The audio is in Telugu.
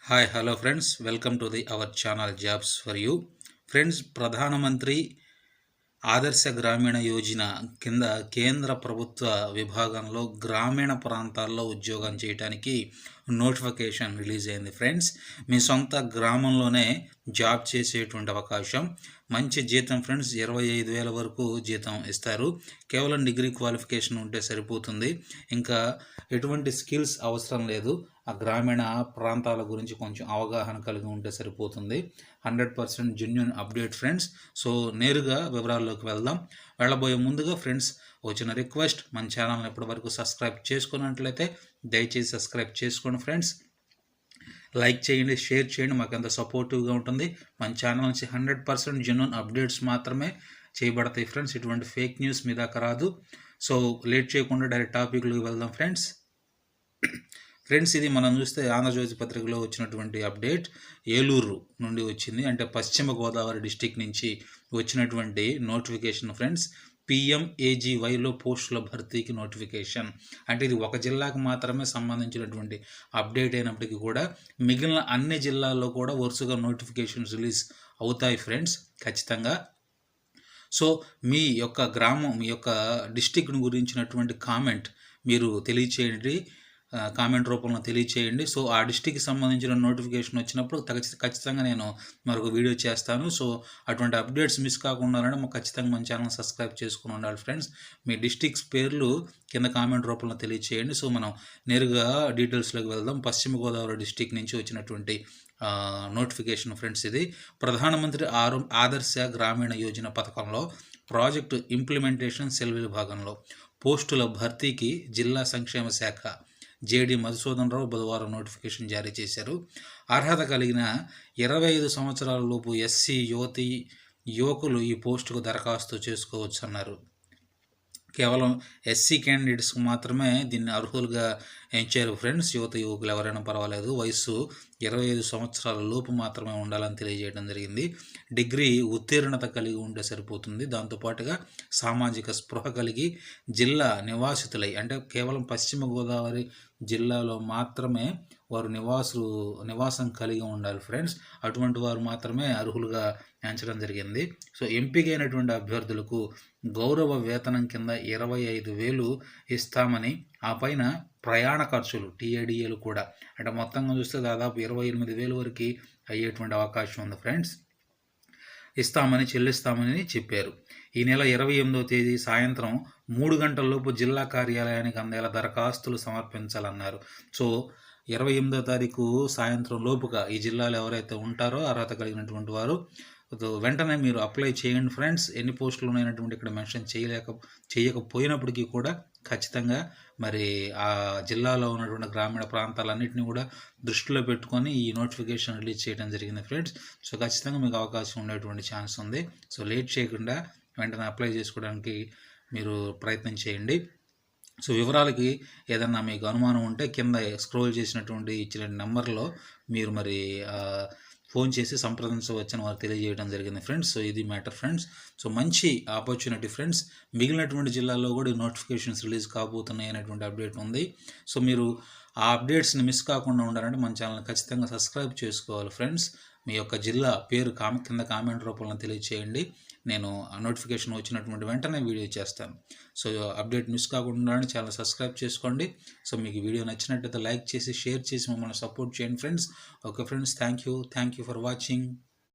Hi hello friends, welcome to our channel jobs for you. Friends, ప్రధానమంత్రి ఆదర్శ గ్రామీణ యోజన కింద కేంద్ర ప్రభుత్వ విభాగంలో గ్రామీణ ప్రాంతాల్లో ఉద్యోగం చేయడానికి నోటిఫికేషన్ రిలీజ్ అయింది. ఫ్రెండ్స్, మీ సొంత గ్రామంలోనే జాబ్ చేసేటువంటి అవకాశం, మంచి జీతం ఫ్రెండ్స్, 25,000 వరకు జీతం ఇస్తారు. కేవలం డిగ్రీ క్వాలిఫికేషన్ ఉంటే సరిపోతుంది. ఇంకా ఎటువంటి స్కిల్స్ అవసరం లేదు. ఆ గ్రామీణ ప్రాంతాల గురించి కొంచెం అవగాహన కలిగి ఉంటే సరిపోతుంది. 100% జెన్యూన్ అప్డేట్ ఫ్రెండ్స్. సో నేరుగా వివరాల్లోకి వెళ్దాం. వెళ్ళబోయే ముందుగా ఫ్రెండ్స్, వచ్చిన రిక్వెస్ట్, మన ఛానల్ని ఇప్పటివరకు సబ్స్క్రైబ్ చేసుకున్నట్లయితే దయచేసి సబ్స్క్రైబ్ చేసుకోండి ఫ్రెండ్స్. లైక్ చేయండి, షేర్ చేయండి, మాకు ఎంత సపోర్టివ్గా ఉంటుంది. మన ఛానల్ నుంచి 100% జెన్యూన్ అప్డేట్స్ మాత్రమే చేయబడతాయి ఫ్రెండ్స్. ఇటువంటి ఫేక్ న్యూస్ మీ దాకా రాదు. సో లేట్ చేయకుండా డైరెక్ట్ టాపిక్లోకి వెళ్దాం ఫ్రెండ్స్. ఇది మనం చూస్తే ఆంధ్రజ్యోతి పత్రికలో వచ్చినటువంటి అప్డేట్. ఏలూరు నుండి వచ్చింది, అంటే పశ్చిమ గోదావరి డిస్టిక్ నుంచి వచ్చినటువంటి నోటిఫికేషన్ ఫ్రెండ్స్. PMAGYలో పోస్టుల భర్తీకి నోటిఫికేషన్. అంటే ఇది ఒక జిల్లాకు మాత్రమే సంబంధించినటువంటి అప్డేట్ అయినప్పటికీ కూడా మిగిలిన అన్ని జిల్లాల్లో కూడా వరుసగా నోటిఫికేషన్స్ రిలీజ్ అవుతాయి ఫ్రెండ్స్, ఖచ్చితంగా. సో మీ యొక్క గ్రామం, మీ యొక్క డిస్టిక్ను గురించినటువంటి కామెంట్ మీరు తెలియచేయండి, కామెంట్ రూపంలో తెలియచేయండి. సో ఆ డిస్టిక్కి సంబంధించిన నోటిఫికేషన్ వచ్చినప్పుడు ఖచ్చితంగా నేను మరొక వీడియో చేస్తాను. సో అటువంటి అప్డేట్స్ మిస్ కాకుండా మాకు ఖచ్చితంగా మన ఛానల్ సబ్స్క్రైబ్ చేసుకుని ఉండాలి ఫ్రెండ్స్. మీ డిస్టిక్స్ పేర్లు కింద కామెంట్ రూపంలో తెలియచేయండి. సో మనం నేరుగా డీటెయిల్స్లోకి వెళ్దాం. పశ్చిమ గోదావరి డిస్టిక్ నుంచి వచ్చినటువంటి నోటిఫికేషన్ ఫ్రెండ్స్. ఇది ప్రధానమంత్రి ఆదర్శ గ్రామీణ యోజన పథకంలో ప్రాజెక్టు ఇంప్లిమెంటేషన్ సెల్ విభాగంలో పోస్టుల భర్తీకి జిల్లా సంక్షేమ శాఖ JD మధుసూదన్ రావు బుధవారం నోటిఫికేషన్ జారీ చేశారు. అర్హత కలిగిన 25 సంవత్సరాల లోపు SC యువకులు ఈ పోస్టుకు దరఖాస్తు చేసుకోవచ్చు అన్నారు. కేవలం SC క్యాండిడేట్స్కి మాత్రమే దీన్ని అర్హులుగా ఎంచారు ఫ్రెండ్స్. యువకులు ఎవరైనా పర్వాలేదు, వయసు 25 సంవత్సరాల లోపు మాత్రమే ఉండాలని తెలియజేయడం జరిగింది. డిగ్రీ ఉత్తీర్ణత కలిగి ఉంటే సరిపోతుంది. దాంతోపాటుగా సామాజిక స్పృహ కలిగి జిల్లా నివాసితులై, అంటే కేవలం పశ్చిమ గోదావరి జిల్లాలో మాత్రమే వారు నివాసం కలిగి ఉండాలి ఫ్రెండ్స్. అటువంటి వారు మాత్రమే అర్హులుగా ఎంచడం జరిగింది. సో ఎంపికైనటువంటి అభ్యర్థులకు గౌరవ వేతనం కింద 25,000 ఇస్తామని, ఆ పైన ప్రయాణ ఖర్చులు TADAలు కూడా, అంటే మొత్తంగా చూస్తే దాదాపు 28,000 వరకు అయ్యేటువంటి అవకాశం ఉంది ఫ్రెండ్స్. చెల్లిస్తామని చెప్పారు. ఈ నెల 28వ తేదీ సాయంత్రం 3 గంటలలోపు జిల్లా కార్యాలయానికి అందేలా దరఖాస్తులు సమర్పించాలన్నారు. సో 28వ తారీఖు సాయంత్రం లోపుగా ఈ జిల్లాలో ఎవరైతే ఉంటారో అర్హత కలిగినటువంటి వారు వెంటనే మీరు అప్లై చేయండి ఫ్రెండ్స్. ఎన్ని పోస్టులు ఉన్నాయన్నటువంటి ఇక్కడ మెన్షన్ చేయకపోయినప్పటికీ కూడా ఖచ్చితంగా మరి ఆ జిల్లాలో ఉన్నటువంటి గ్రామీణ ప్రాంతాలన్నింటినీ కూడా దృష్టిలో పెట్టుకొని ఈ నోటిఫికేషన్ రిలీజ్ చేయడం జరిగింది ఫ్రెండ్స్. సో ఖచ్చితంగా మీకు అవకాశం ఉండేటువంటి ఛాన్స్ ఉంది. సో లేట్ చేయకుండా వెంటనే అప్లై చేసుకోవడానికి మీరు ప్రయత్నం చేయండి. సో వివరాలకి ఏదన్నా మీకు అనుమానం ఉంటే కింద స్క్రోల్ చేసినటువంటి ఇచ్చిన నెంబర్లో మీరు మరి ఫోన్ చేసి సంప్రదించవచ్చని వారు తెలియజేయడం జరిగింది ఫ్రెండ్స్. సో ఇది మ్యాటర్ ఫ్రెండ్స్. సో మంచి ఆపర్చునిటీ ఫ్రెండ్స్. మిగిలినటువంటి జిల్లాల్లో కూడా నోటిఫికేషన్స్ రిలీజ్ కాబోతున్నాయి అనేటువంటి అప్డేట్ ఉంది. సో మీరు ఆ అప్డేట్స్ని మిస్ కాకుండా ఉండాలంటే మన ఛానల్ ఖచ్చితంగా సబ్స్క్రైబ్ చేసుకోవాలి ఫ్రెండ్స్. మీ యొక్క జిల్లా పేరు కింద కామెంట్ రూపంలో తెలియచేయండి. నేను నోటిఫికేషన్ వచ్చినటువంటి వెంటనే వీడియో చేస్తాను. సో అప్డేట్ మిస్ కాకుండా ఛానల్ సబ్స్క్రైబ్ చేసుకోండి. సో మీకు వీడియో నచ్చినట్లయితే లైక్ చేసి, షేర్ చేసి మమ్మల్ని సపోర్ట్ చేయండి friends. Okay friends, thank you for watching.